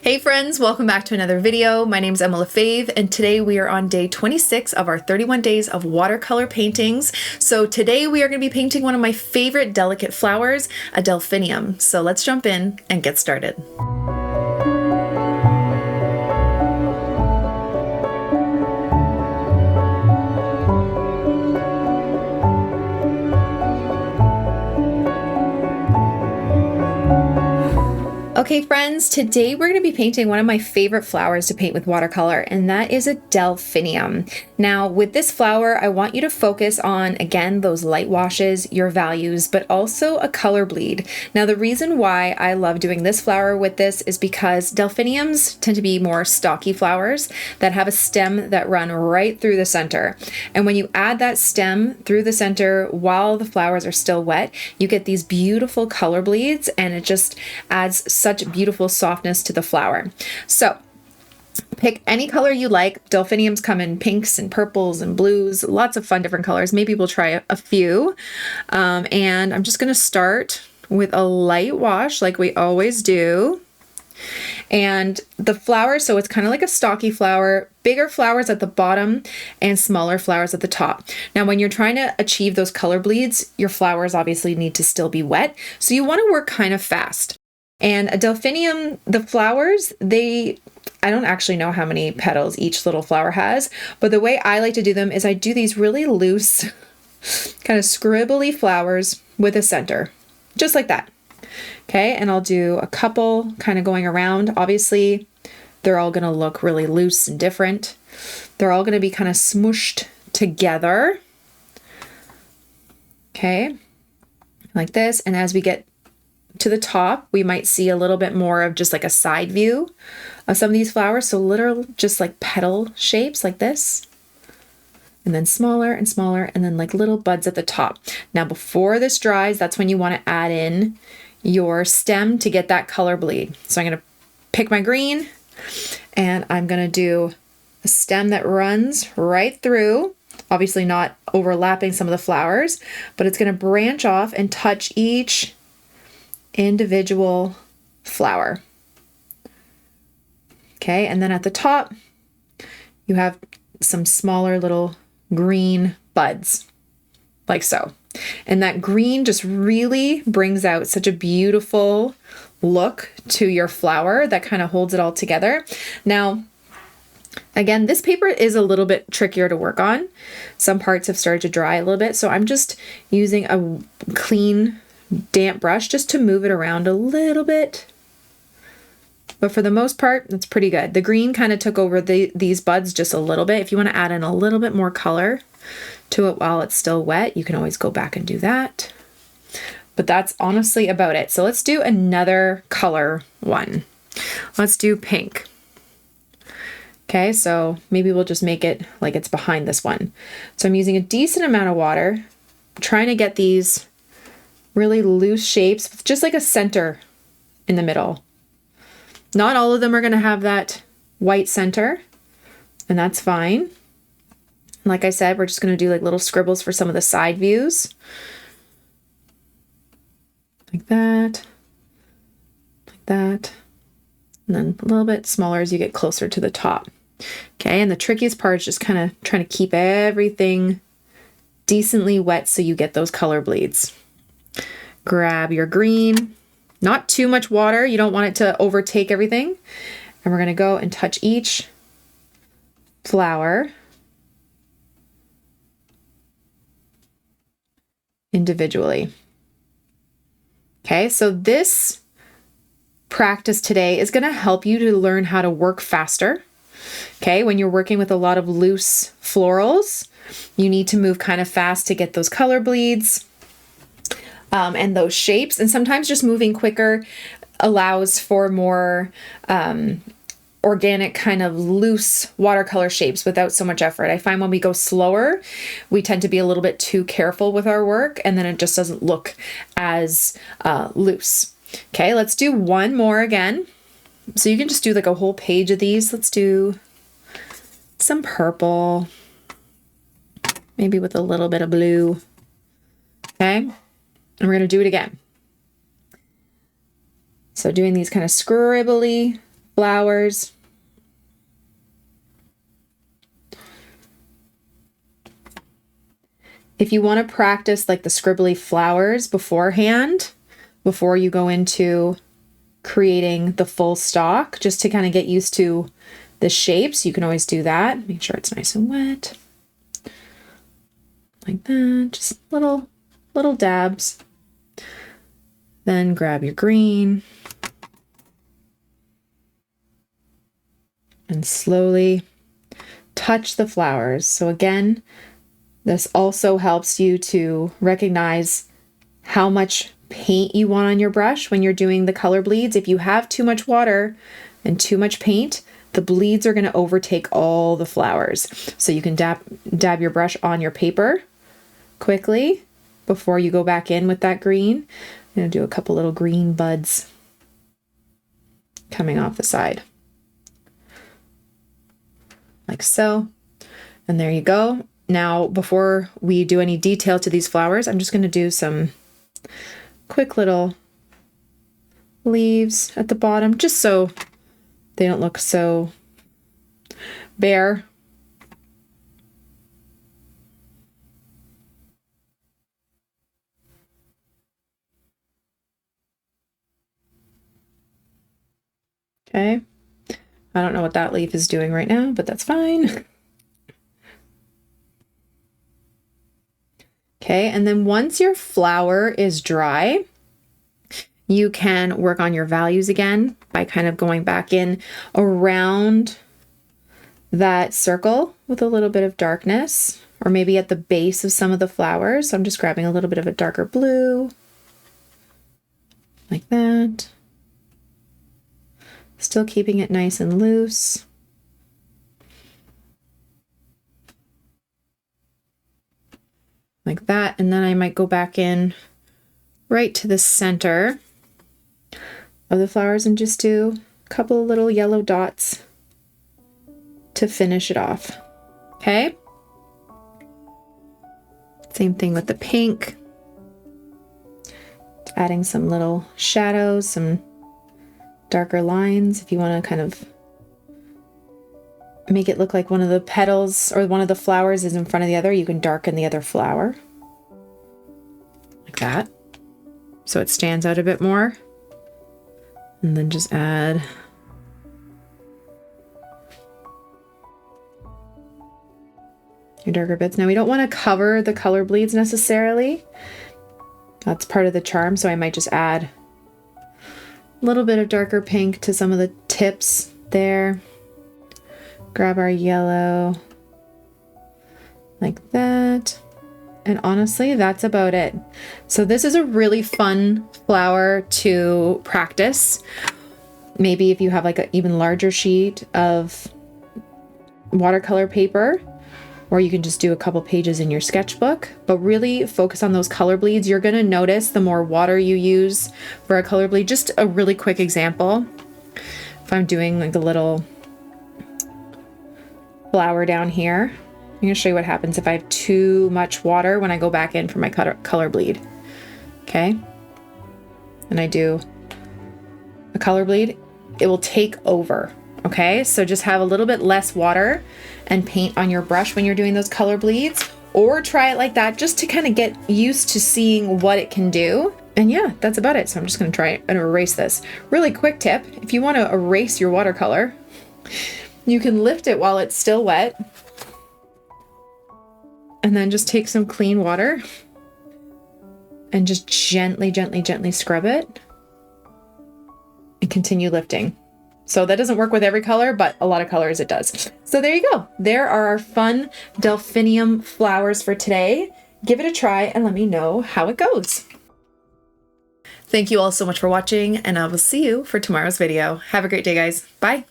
Hey friends, welcome back to another video. My name is Lefebvre, and today we are on day 26 of our 31 days of watercolor paintings. So today we are going to be painting one of my favorite delicate flowers, a delphinium. So let's jump in and get started. Okay friends, today we're going to be painting one of my favorite flowers to paint with watercolor, and that is a delphinium. Now with this flower, I want you to focus on, again, those light washes, your values, but also a color bleed. Now the reason why I love doing this flower with this is because delphiniums tend to be more stocky flowers that have a stem that run right through the center. And when you add that stem through the center while the flowers are still wet, you get these beautiful color bleeds, and it just adds such beautiful softness to the flower. So pick any color you like. Delphiniums come in pinks and purples and blues, lots of fun different colors. Maybe we'll try a few. And I'm just going to start with a light wash like we always do. And the flower, so it's kind of like a stocky flower, bigger flowers at the bottom and smaller flowers at the top. Now, when you're trying to achieve those color bleeds, your flowers obviously need to still be wet. So you want to work kind of fast. And a delphinium, the flowers, I don't actually know how many petals each little flower has, but the way I like to do them is I do these really loose, kind of scribbly flowers with a center, just like that. Okay, and I'll do a couple kind of going around. Obviously, they're all going to look really loose and different. They're all going to be kind of smooshed together. Okay, like this. And as we get to the top, we might see a little bit more of just like a side view of some of these flowers. So literal, just like petal shapes like this. And then smaller and smaller, and then like little buds at the top. Now, before this dries, that's when you want to add in your stem to get that color bleed. So I'm going to pick my green, and I'm going to do a stem that runs right through, obviously not overlapping some of the flowers, but it's going to branch off and touch each individual flower. Okay, and then at the top, you have some smaller little green buds, like so. And that green just really brings out such a beautiful look to your flower that kind of holds it all together. Now, again, this paper is a little bit trickier to work on. Some parts have started to dry a little bit, so I'm just using a clean, damp brush just to move it around a little bit. But for the most part, that's pretty good. The green kind of took over these buds just a little bit. If you want to add in a little bit more color to it while it's still wet, you can always go back and do that. But that's honestly about it. So let's do another color one. Let's do pink. Okay, so maybe we'll just make it like it's behind this one. So I'm using a decent amount of water, trying to get these really loose shapes, just like a center in the middle. Not all of them are going to have that white center, and that's fine. Like I said, we're just going to do like little scribbles for some of the side views. Like that. Like that. And then a little bit smaller as you get closer to the top. Okay, and the trickiest part is just kind of trying to keep everything decently wet so you get those color bleeds. Grab your green, not too much water. You don't want it to overtake everything. And we're going to go and touch each flower individually. Okay, so this practice today is going to help you to learn how to work faster. Okay, when you're working with a lot of loose florals, you need to move kind of fast to get those color bleeds. And those shapes, and sometimes just moving quicker allows for more organic kind of loose watercolor shapes without so much effort. I find when we go slower, we tend to be a little bit too careful with our work, and then it just doesn't look as loose. Okay, let's do one more again. So you can just do like a whole page of these. Let's do some purple, maybe with a little bit of blue. Okay. And we're going to do it again. So doing these kind of scribbly flowers. If you want to practice like the scribbly flowers beforehand, before you go into creating the full stalk, just to kind of get used to the shapes, you can always do that. Make sure it's nice and wet. Like that, just little dabs. Then grab your green and slowly touch the flowers. So again, this also helps you to recognize how much paint you want on your brush when you're doing the color bleeds. If you have too much water and too much paint, the bleeds are going to overtake all the flowers. So you can dab your brush on your paper quickly before you go back in with that green. I'm going to do a couple little green buds coming off the side. Like so. And there you go. Now, before we do any detail to these flowers, I'm just going to do some quick little leaves at the bottom, just so they don't look so bare. Okay. I don't know what that leaf is doing right now, but that's fine. Okay, and then once your flower is dry, you can work on your values again by kind of going back in around that circle with a little bit of darkness, or maybe at the base of some of the flowers. So I'm just grabbing a little bit of a darker blue, like that. Still keeping it nice and loose. Like that, and then I might go back in right to the center of the flowers and just do a couple of little yellow dots to finish it off. Okay? Same thing with the pink. Adding some little shadows, some darker lines if you want to kind of make it look like one of the petals or one of the flowers is in front of the other. You can darken the other flower like that so it stands out a bit more, and then just add your darker bits. Now we don't want to cover the color bleeds necessarily. That's part of the charm, so I might just add a little bit of darker pink to some of the tips there. Grab our yellow like that. And honestly, that's about it. So this is a really fun flower to practice. Maybe if you have like an even larger sheet of watercolor paper, or you can just do a couple pages in your sketchbook, but really focus on those color bleeds. You're gonna notice the more water you use for a color bleed. Just a really quick example. If I'm doing like a little flower down here, I'm going to show you what happens if I have too much water when I go back in for my color bleed. Okay, and I do a color bleed, it will take over. Okay, so just have a little bit less water and paint on your brush when you're doing those color bleeds, or try it like that just to kind of get used to seeing what it can do. And yeah, that's about it. So I'm just going to try and erase this. Really quick tip, if you want to erase your watercolor, you can lift it while it's still wet and then just take some clean water and just gently, gently, gently scrub it and continue lifting. So that doesn't work with every color, but a lot of colors it does. So there you go. There are our fun delphinium flowers for today. Give it a try and let me know how it goes. Thank you all so much for watching, and I will see you for tomorrow's video. Have a great day, guys. Bye.